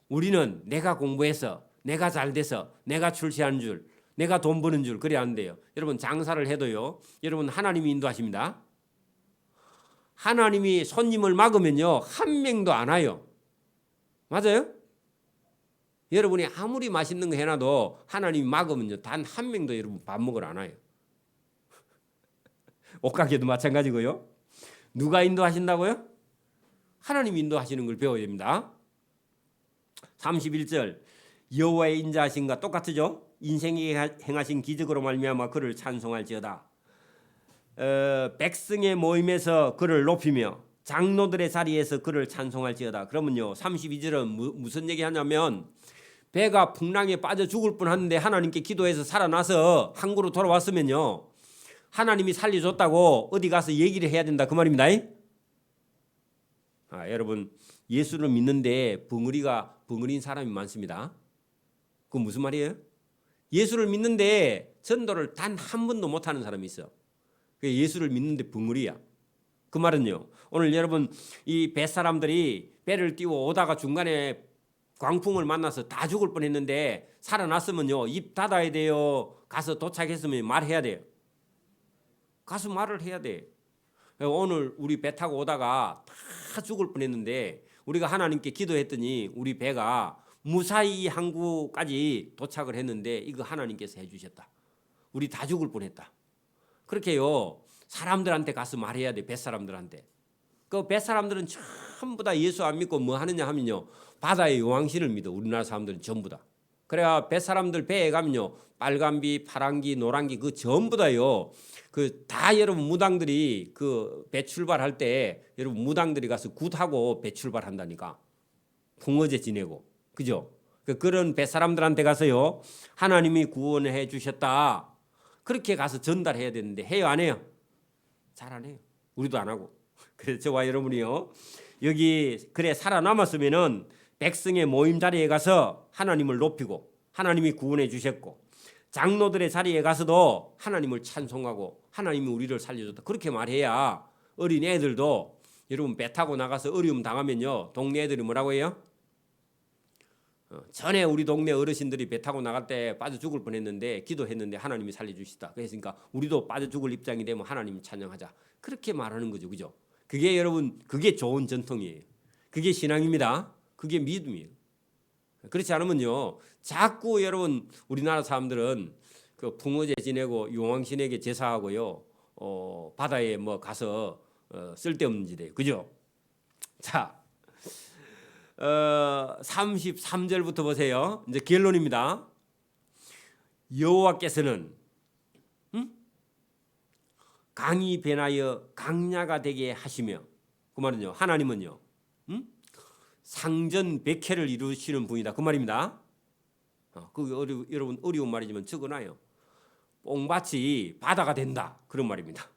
우리는 내가 공부해서, 내가 잘 돼서, 내가 출세하는 줄, 내가 돈 버는 줄 그래 안 돼요. 여러분 장사를 해도요, 여러분 하나님이 인도하십니다. 하나님이 손님을 막으면요, 한 명도 안 와요. 맞아요? 여러분이 아무리 맛있는 거 해놔도 하나님이 막으면요, 단 한 명도 여러분 밥 먹으러 안 와요. 옷가게도 마찬가지고요. 누가 인도하신다고요? 하나님이 인도하시는 걸 배워야 됩니다. 31절 여호와의 인자하심과 똑같으죠. 인생에 행하신 기적으로 말미암아 그를 찬송할지어다. 백성의 모임에서 그를 높이며 장로들의 자리에서 그를 찬송할지어다. 그러면요 32절은 무슨 얘기하냐면 배가 풍랑에 빠져 죽을 뻔했는데 하나님께 기도해서 살아나서 항구로 돌아왔으면요 하나님이 살려줬다고 어디 가서 얘기를 해야 된다 그 말입니다. 여러분 예수를 믿는데 벙어린 사람이 많습니다. 그건 무슨 말이에요? 예수를 믿는데 전도를 단 한 번도 못하는 사람이 있어. 예수를 믿는데 벙어리야. 그 말은요, 오늘 여러분 이 뱃사람들이 배를 띄워 오다가 중간에 광풍을 만나서 다 죽을 뻔했는데 살아났으면요 입 닫아야 돼요. 가서 도착했으면 말해야 돼요. 가서 말을 해야 돼. 오늘 우리 배 타고 오다가 다 죽을 뻔했는데 우리가 하나님께 기도했더니 우리 배가 무사히 항구까지 도착을 했는데 이거 하나님께서 해주셨다. 우리 다 죽을 뻔했다. 그렇게요 사람들한테 가서 말해야 돼. 뱃사람들한테. 그 뱃사람들은 전부 다 예수 안 믿고 뭐 하느냐 하면요 바다의 용왕신을 믿어. 우리나라 사람들은 전부 다. 그래야 뱃사람들 배에 가면요 빨간비, 파란기, 노란기 그 전부 다요 그 다 여러분 무당들이 그 배 출발할 때 여러분 무당들이 가서 굿하고 배 출발한다니까. 풍어제 지내고 그죠? 그런 뱃사람들한테 가서요 하나님이 구원해 주셨다. 그렇게 가서 전달해야 되는데 해요 안 해요? 잘 안 해요. 우리도 안 하고. 그래서 저와 여러분이요 여기 그래 살아남았으면은 백성의 모임 자리에 가서 하나님을 높이고 하나님이 구원해 주셨고 장로들의 자리에 가서도 하나님을 찬송하고 하나님이 우리를 살려줬다. 그렇게 말해야 어린 애들도 여러분 배 타고 나가서 어려움 당하면요 동네 애들이 뭐라고 해요? 전에 우리 동네 어르신들이 배 타고 나갈 때 빠져 죽을 뻔했는데 기도했는데 하나님이 살려주시다. 그러니까 우리도 빠져 죽을 입장이 되면 하나님 찬양하자. 그렇게 말하는 거죠, 그죠? 그게 여러분 그게 좋은 전통이에요. 그게 신앙입니다. 그게 믿음이에요. 그렇지 않으면요 자꾸 여러분 우리나라 사람들은 그 풍어제 지내고 용왕신에게 제사하고요 바다에 뭐 가서 쓸데없는 짓 해요, 그죠? 자. 33절부터 보세요. 이제 결론입니다. 여호와께서는 강이 변하여 강야가 되게 하시며 그 말은요 하나님은요 상전백회를 이루시는 분이다 그 말입니다. 여러분 어려운 말이지만 적어놔요. 뽕밭이 바다가 된다 그런 말입니다.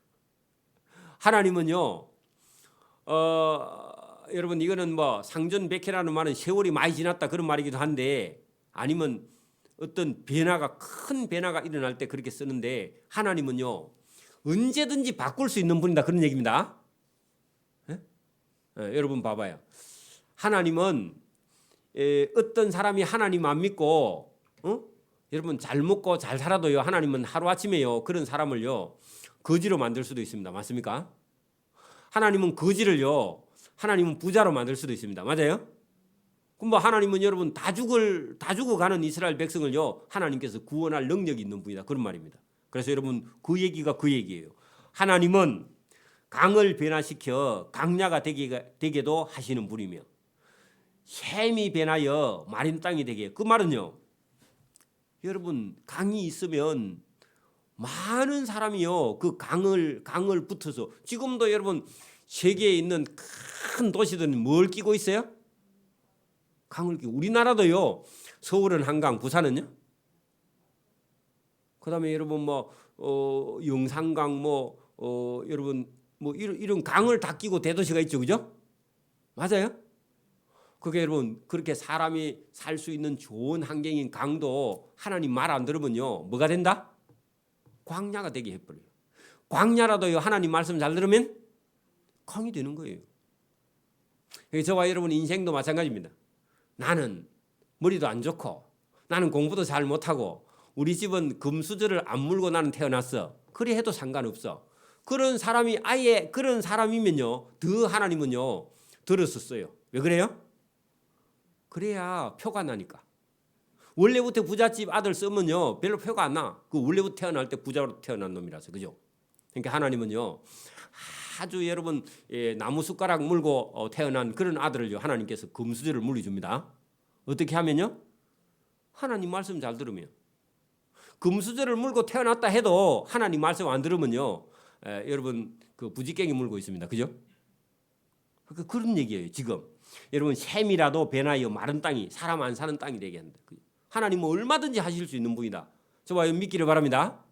하나님은요 여러분 이거는 뭐 상전백회라는 말은 세월이 많이 지났다 그런 말이기도 한데 아니면 어떤 큰 변화가 일어날 때 그렇게 쓰는데 하나님은요 언제든지 바꿀 수 있는 분이다 그런 얘기입니다. 여러분 봐봐요. 하나님은 어떤 사람이 하나님 안 믿고 여러분 잘 먹고 잘 살아도요 하나님은 하루아침에요 그런 사람을요 거지로 만들 수도 있습니다. 맞습니까? 하나님은 거지를요 하나님은 부자로 만들 수도 있습니다. 맞아요? 그럼 뭐 하나님은 여러분 다 죽어가는 이스라엘 백성을요 하나님께서 구원할 능력이 있는 분이다 그런 말입니다. 그래서 여러분 그 얘기가 그 얘기예요. 하나님은 강을 변화시켜 강야가 되게도 하시는 분이며 샘이 변하여 마른 땅이 되게. 그 말은요 여러분 강이 있으면 많은 사람이요 그 강을 붙어서 지금도 여러분 세계에 있는 큰 도시들은 뭘 끼고 있어요? 강을 끼고. 우리나라도요 서울은 한강, 부산은요. 그다음에 여러분 뭐 영산강 여러분 이런 강을 다 끼고 대도시가 있죠, 그죠? 맞아요? 그게 여러분 그렇게 사람이 살 수 있는 좋은 환경인 강도 하나님 말 안 들으면요 뭐가 된다? 광야가 되게 해버려요. 광야라도요 하나님 말씀 잘 들으면 강이 되는 거예요. 저와 여러분 인생도 마찬가지입니다. 나는 머리도 안 좋고 나는 공부도 잘 못하고 우리 집은 금수저를 안 물고 나는 태어났어. 그래 해도 상관없어. 그런 사람이 아예 그런 사람이면요 더 하나님은요 들었었어요. 왜 그래요? 그래야 표가 나니까. 원래부터 부잣집 아들 쓰면요 별로 표가 안 나. 그 원래부터 태어날 때 부자로 태어난 놈이라서 그죠? 그러니까 하나님은요 아주 여러분 나무 숟가락 물고 태어난 그런 아들을요 하나님께서 금수저를 물려줍니다. 어떻게 하면요? 하나님 말씀 잘 들으면. 금수저를 물고 태어났다 해도 하나님 말씀 안 들으면요 여러분 그 부지깽이 물고 있습니다. 그죠? 그런 얘기예요 지금. 여러분 셈이라도 배나여 마른 땅이 사람 안 사는 땅이 되게 한다. 하나님은 얼마든지 하실 수 있는 분이다. 저와 믿기를 바랍니다.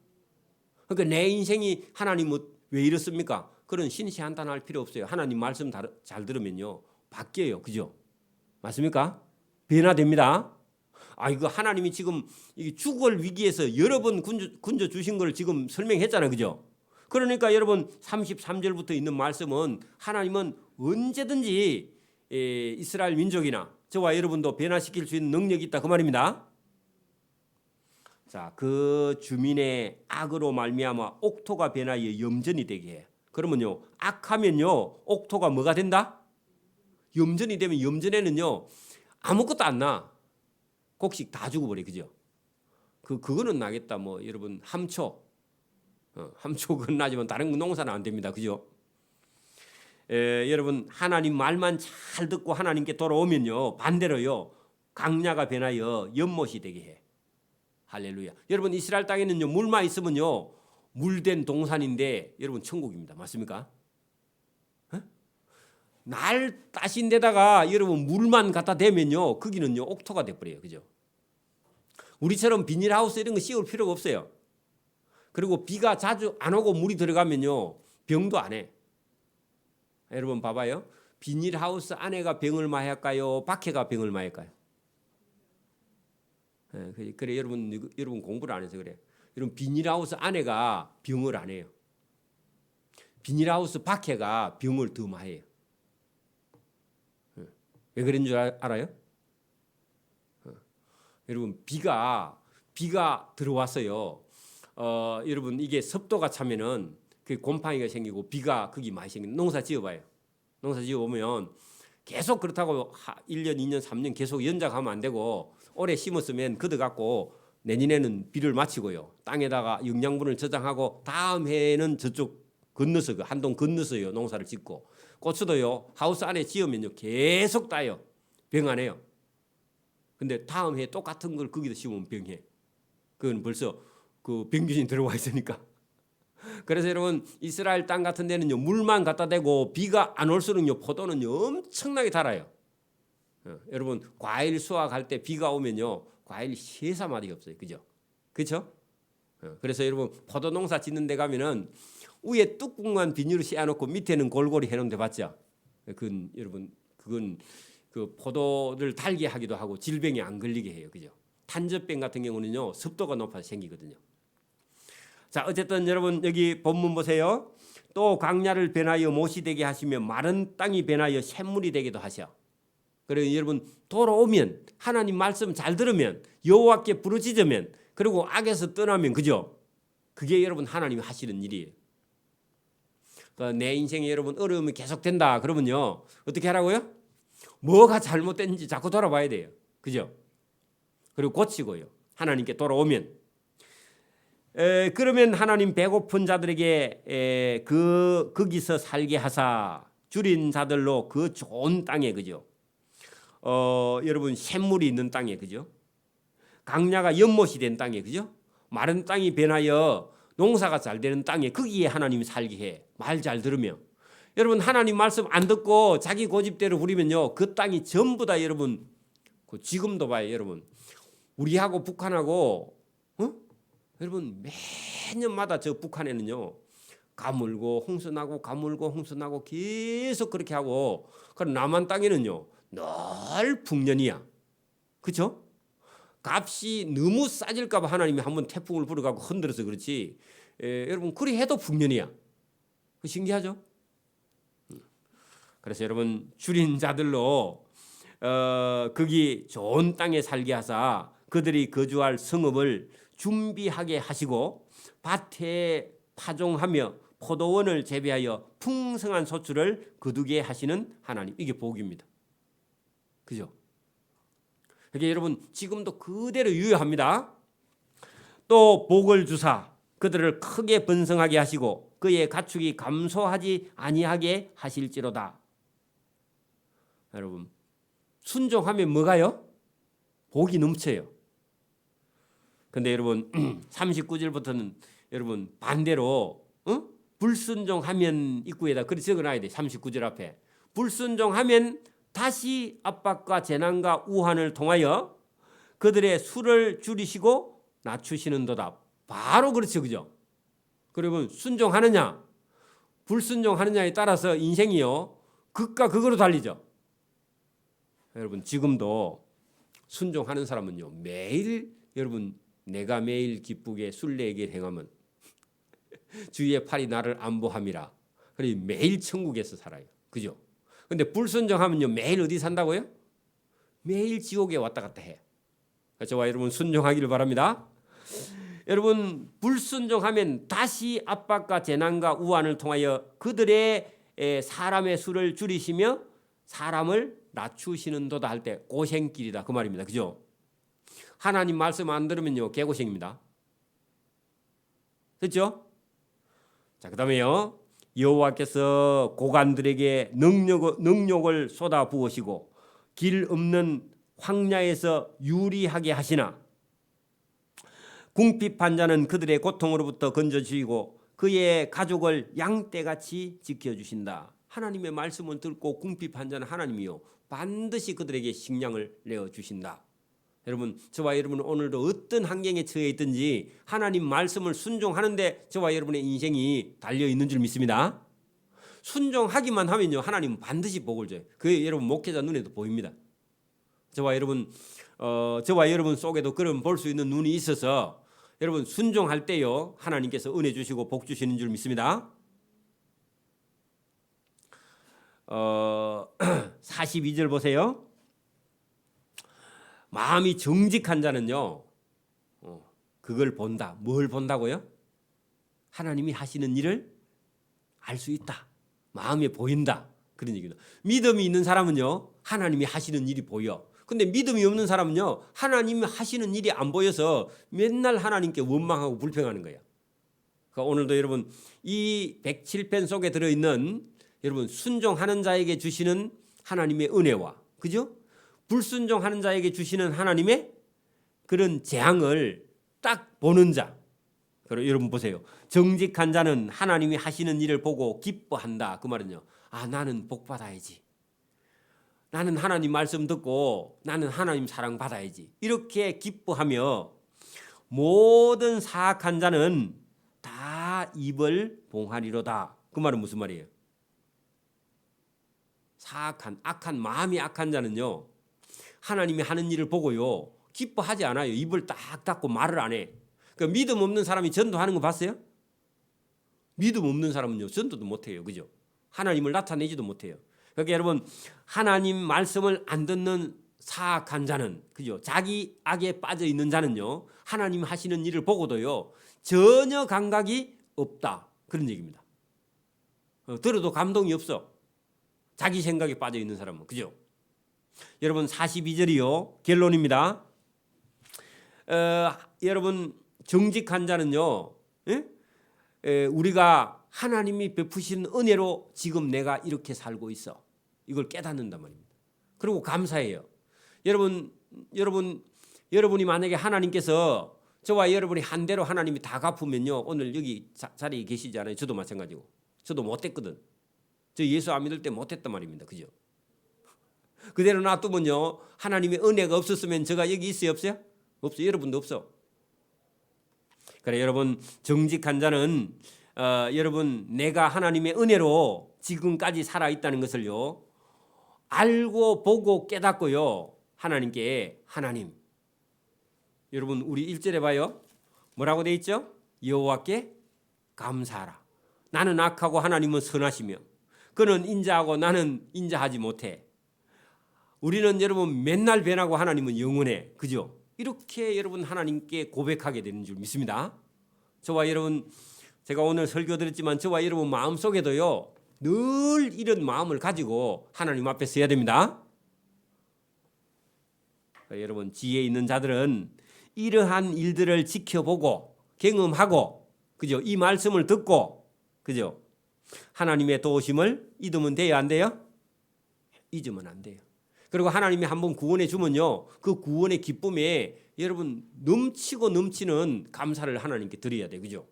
그러니까 내 인생이 하나님은 왜 이렇습니까? 그런 신시한탄할 필요 없어요. 하나님 말씀 잘 들으면요 바뀌어요. 그죠? 맞습니까? 변화됩니다. 이거 하나님이 지금 죽을 위기에서 여러 번 군져 주신 걸 지금 설명했잖아요. 그죠? 그러니까 여러분 33절부터 있는 말씀은 하나님은 언제든지 이스라엘 민족이나 저와 여러분도 변화시킬 수 있는 능력이 있다 그 말입니다. 자, 그 주민의 악으로 말미암아 옥토가 변하여 염전이 되게 해. 그러면요 악하면요 옥토가 뭐가 된다? 염전이 되면 염전에는요 아무것도 안 나. 곡식 다 죽어버려. 그죠? 그거는 나겠다. 여러분 함초 그건 나지만 다른 농사는 안 됩니다. 그죠? 여러분 하나님 말만 잘 듣고 하나님께 돌아오면요 반대로요 강야가 변하여 연못이 되게 해. 할렐루야. 여러분 이스라엘 땅에는요 물만 있으면요 물된 동산인데 여러분 천국입니다. 맞습니까? 날 따신 데다가 여러분 물만 갖다 대면요 거기는요 옥토가 돼버려요. 그죠? 우리처럼 비닐하우스 이런 거 씌울 필요가 없어요. 그리고 비가 자주 안 오고 물이 들어가면요 병도 안 해. 여러분 봐봐요. 비닐하우스 안에가 병을 많이 할까요? 밖에가 병을 많이 할까요? 그래 여러분 공부를 안 해서 그래. 여러분 비닐하우스 안에가 병을 안 해요. 비닐하우스 밖에가 병을 더 많이 해요. 왜 그런 줄 알아요? 여러분 비가 들어왔어요. 여러분 이게 습도가 차면은 그 곰팡이가 생기고 비가 거기 많이 생기는 농사 지어봐요. 농사 지어보면 계속 그렇다고 1년, 2년, 3년 계속 연작하면 안 되고 올해 심었으면 걷어갖고 내년에는 비를 마치고요. 땅에다가 영양분을 저장하고 다음 해에는 저쪽 건너서 한동 건너서요 농사를 짓고 고추도요 하우스 안에 지으면요 계속 따요. 병 안 해요. 근데 다음 해에 똑같은 걸 거기다 심으면 병해. 그건 벌써 그 병균이 들어와 있으니까. 그래서 여러분 이스라엘 땅 같은 데는요 물만 갖다 대고 비가 안 올수록요 포도는요 엄청나게 달아요. 여러분 과일 수확할 때 비가 오면요 과일 세사마디 없어요. 그죠? 그렇죠? 그래서 여러분 포도 농사 짓는 데 가면은 위에 뚜껑만 비닐로 씌워놓고 밑에는 골고루 해놓은 데 봤죠? 그건 여러분 그건 그 포도를 달게 하기도 하고 질병이 안 걸리게 해요. 그죠? 탄저병 같은 경우는요 습도가 높아서 생기거든요. 자 어쨌든 여러분 여기 본문 보세요. 또 강야를 변하여 못이 되게 하시며 마른 땅이 변하여 샘물이 되기도 하셔. 그래서 여러분 돌아오면 하나님 말씀 잘 들으면 여호와께 부르짖으면 그리고 악에서 떠나면 그죠? 그게 여러분 하나님이 하시는 일이에요. 그러니까 내 인생에 여러분 어려움이 계속된다 그러면요 어떻게 하라고요? 뭐가 잘못됐는지 자꾸 돌아봐야 돼요. 그죠? 그리고 고치고요. 하나님께 돌아오면 그러면 하나님 배고픈 자들에게 거기서 살게 하사 줄인 자들로 그 좋은 땅에 그죠? 여러분 샘물이 있는 땅에 그죠? 강야가 연못이 된 땅에 그죠? 마른 땅이 변하여 농사가 잘 되는 땅에 거기에 하나님이 살게 해. 말 잘 들으면. 여러분 하나님 말씀 안 듣고 자기 고집대로 부리면요 그 땅이 전부 다 여러분 지금도 봐요 여러분 우리하고 북한하고 여러분 매년마다 저 북한에는요 가물고 홍수나고 가물고 홍수나고 계속 그렇게 하고, 그럼 남한 땅에는요 늘 풍년이야. 그렇죠? 값이 너무 싸질까 봐 하나님이 한번 태풍을 불어가고 흔들어서 그렇지. 여러분 그리 해도 풍년이야. 신기하죠? 그래서 여러분 줄인 자들로 거기 좋은 땅에 살게 하사 그들이 거주할 성읍을 준비하게 하시고 밭에 파종하며 포도원을 재배하여 풍성한 소출을 거두게 하시는 하나님, 이게 복입니다. 그죠? 그러니까 여러분 지금도 그대로 유효합니다. 또 복을 주사 그들을 크게 번성하게 하시고 그의 가축이 감소하지 아니하게 하실지로다. 여러분 순종하면 뭐가요? 복이 넘쳐요. 근데 여러분 39절부터는 여러분 반대로 불순종하면 입구에다 그렇게 적어놔야 돼. 39절 앞에 불순종하면 다시 압박과 재난과 우환을 통하여 그들의 수를 줄이시고 낮추시는도다. 바로 그렇죠, 그죠? 그러면 순종하느냐 불순종하느냐에 따라서 인생이요 극과 극으로 달리죠. 여러분 지금도 순종하는 사람은요 매일 여러분 내가 매일 기쁘게 순례에게 행하면 주의 팔이 나를 안보함이라. 그래 매일 천국에서 살아요. 그죠? 근데 불순종하면요 매일 어디 산다고요? 매일 지옥에 왔다 갔다 해. 저와 여러분 순종하기를 바랍니다. 여러분 불순종하면 다시 압박과 재난과 우환을 통하여 그들의 사람의 수를 줄이시며 사람을 낮추시는도다 할 때 고생길이다 그 말입니다. 그죠? 하나님 말씀 안 들으면요 개고생입니다. 됐죠? 자, 그다음에요 여호와께서 고관들에게 능력을 쏟아 부으시고 길 없는 황야에서 유리하게 하시나 궁핍한 자는 그들의 고통으로부터 건져주시고 그의 가족을 양떼같이 지켜주신다. 하나님의 말씀을 듣고 궁핍한 자는 하나님이요 반드시 그들에게 식량을 내어주신다. 여러분 저와 여러분은 오늘도 어떤 환경에 처해 있든지 하나님 말씀을 순종하는데 저와 여러분의 인생이 달려있는 줄 믿습니다. 순종하기만 하면요 하나님은 반드시 복을 줘요. 그게 여러분 목회자 눈에도 보입니다. 저와 여러분 속에도 그런 볼 수 있는 눈이 있어서 여러분 순종할 때요 하나님께서 은혜 주시고 복 주시는 줄 믿습니다. 42절 보세요. 마음이 정직한 자는요 그걸 본다. 뭘 본다고요? 하나님이 하시는 일을 알 수 있다. 마음에 보인다. 그런 얘기입니다. 믿음이 있는 사람은요 하나님이 하시는 일이 보여. 근데 믿음이 없는 사람은요 하나님이 하시는 일이 안 보여서 맨날 하나님께 원망하고 불평하는 거야. 그러니까 오늘도 여러분 이 107편 속에 들어있는 여러분 순종하는 자에게 주시는 하나님의 은혜와 그죠? 불순종하는 자에게 주시는 하나님의 그런 재앙을 딱 보는 자. 그럼 여러분 보세요. 정직한 자는 하나님이 하시는 일을 보고 기뻐한다. 그 말은요. 아 나는 복 받아야지. 나는 하나님 말씀 듣고 나는 하나님 사랑 받아야지. 이렇게 기뻐하며 모든 사악한 자는 다 입을 봉하리로다. 그 말은 무슨 말이에요? 악한 마음이 악한 자는요. 하나님이 하는 일을 보고요. 기뻐하지 않아요. 입을 딱 닫고 말을 안 해. 그러니까 믿음 없는 사람이 전도하는 거 봤어요? 믿음 없는 사람은요. 전도도 못 해요. 그죠? 하나님을 나타내지도 못해요. 그러니까 여러분 하나님 말씀을 안 듣는 사악한 자는 그죠? 자기 악에 빠져 있는 자는요. 하나님 하시는 일을 보고도요. 전혀 감각이 없다. 그런 얘기입니다. 들어도 감동이 없어. 자기 생각에 빠져 있는 사람은 그죠? 여러분 42절이요. 결론입니다. 여러분 정직한 자는요. 우리가 하나님이 베푸신 은혜로 지금 내가 이렇게 살고 있어. 이걸 깨닫는단 말입니다. 그리고 감사해요. 여러분이 만약에 하나님께서 저와 여러분이 한 대로 하나님이 다 갚으면요. 오늘 여기 자리에 계시지 않아요? 저도 마찬가지고. 저도 못했거든. 저 예수 안 믿을 때 못했단 말입니다. 그죠? 그대로 놔두면요. 하나님의 은혜가 없었으면 제가 여기 있어요? 없어요? 없어요. 여러분도 없어. 그래 여러분 정직한 자는 여러분 내가 하나님의 은혜로 지금까지 살아 있다는 것을요 알고 보고 깨닫고요 하나님께 하나님 여러분 우리 1절에 봐요 뭐라고 돼 있죠? 여호와께 감사하라. 나는 악하고 하나님은 선하시며 그는 인자하고 나는 인자하지 못해. 우리는 여러분 맨날 변하고 하나님은 영원해. 그죠? 이렇게 여러분 하나님께 고백하게 되는 줄 믿습니다. 저와 여러분 제가 오늘 설교 드렸지만 저와 여러분 마음속에도요 늘 이런 마음을 가지고 하나님 앞에 서야 됩니다. 여러분 지혜 있는 자들은 이러한 일들을 지켜보고 경험하고 그죠? 이 말씀을 듣고 그죠? 하나님의 도우심을 잊으면 돼요, 안 돼요? 잊으면 안 돼요. 그리고 하나님이 한번 구원해 주면요, 그 구원의 기쁨에 여러분 넘치고 넘치는 감사를 하나님께 드려야 돼, 그죠?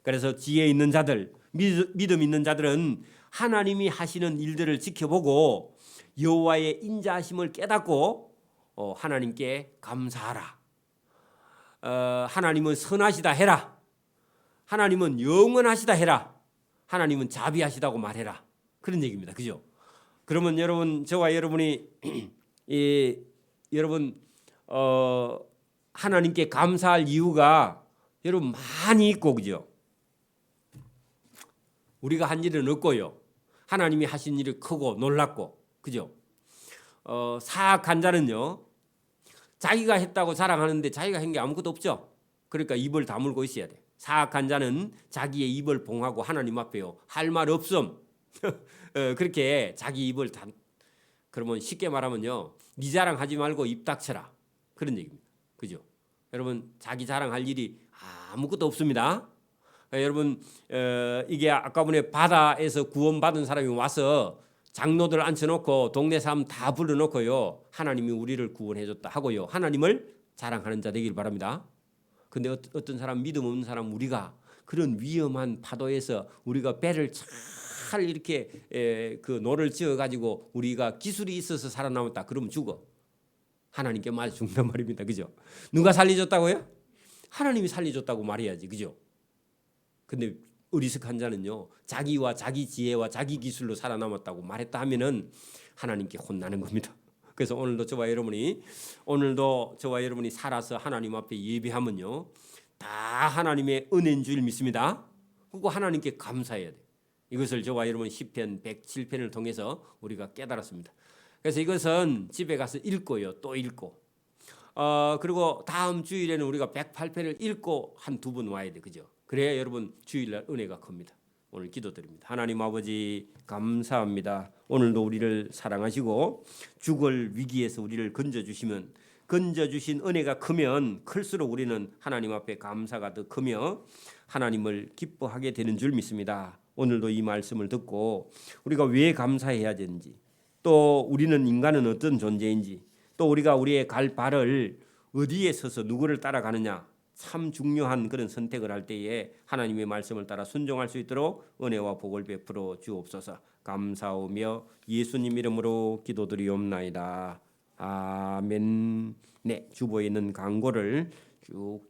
그래서 지혜 있는 자들, 믿음 있는 자들은 하나님이 하시는 일들을 지켜보고 여호와의 인자하심을 깨닫고 하나님께 감사하라. 하나님은 선하시다 해라. 하나님은 영원하시다 해라. 하나님은 자비하시다고 말해라. 그런 얘기입니다. 그죠? 그러면 여러분 저와 여러분이 여러분 하나님께 감사할 이유가 여러분 많이 있고 그죠? 우리가 한 일은 없고요. 하나님이 하신 일이 크고 놀랍고 그죠? 사악한 자는요. 자기가 했다고 자랑하는데 자기가 한 게 아무것도 없죠. 그러니까 입을 다물고 있어야 돼. 사악한 자는 자기의 입을 봉하고 하나님 앞에요. 할 말 없음. 그렇게 자기 입을 그러면 쉽게 말하면요. 네 자랑하지 말고 입 닥쳐라. 그런 얘기입니다. 그죠? 여러분 자기 자랑할 일이 아무것도 없습니다. 여러분 이게 아까 전에 바다에서 구원받은 사람이 와서 장로들 앉혀놓고 동네 사람 다 불러놓고요. 하나님이 우리를 구원해줬다 하고요. 하나님을 자랑하는 자 되길 바랍니다. 근데 어떤 사람 믿음 없는 사람 우리가 그런 위험한 파도에서 우리가 배를 잘 이렇게 그 노를 지어가지고 우리가 기술이 있어서 살아남았다. 그러면 죽어. 하나님께 맞아 죽는단 말입니다. 그죠? 누가 살려줬다고요? 하나님이 살려줬다고 말해야지. 그죠? 근데 어리석한 자는요 자기와 자기 지혜와 자기 기술로 살아남았다고 말했다 하면은 하나님께 혼나는 겁니다. 그래서 오늘도 저와 여러분이 살아서 하나님 앞에 예배하면요 다 하나님의 은혜인 줄 믿습니다. 그리고 하나님께 감사해야 돼. 이것을 저와 여러분 시편 107편을 통해서 우리가 깨달았습니다. 그래서 이것은 집에 가서 읽고요 또 읽고 그리고 다음 주일에는 우리가 108편을 읽고 한 두 번 와야 돼. 그죠? 그래야 여러분 주일날 은혜가 큽니다. 오늘 기도드립니다. 하나님 아버지 감사합니다. 오늘도 우리를 사랑하시고 죽을 위기에서 우리를 건져주신 은혜가 크면 클수록 우리는 하나님 앞에 감사가 더 크며 하나님을 기뻐하게 되는 줄 믿습니다. 오늘도 이 말씀을 듣고 우리가 왜 감사해야 되는지 또 우리는 인간은 어떤 존재인지 또 우리가 우리의 갈 발을 어디에 서서 누구를 따라가느냐 참 중요한 그런 선택을 할 때에 하나님의 말씀을 따라 순종할 수 있도록 은혜와 복을 베풀어 주옵소서. 감사하며 예수님 이름으로 기도드리옵나이다. 아멘. 네, 주보에 있는 광고를 쭉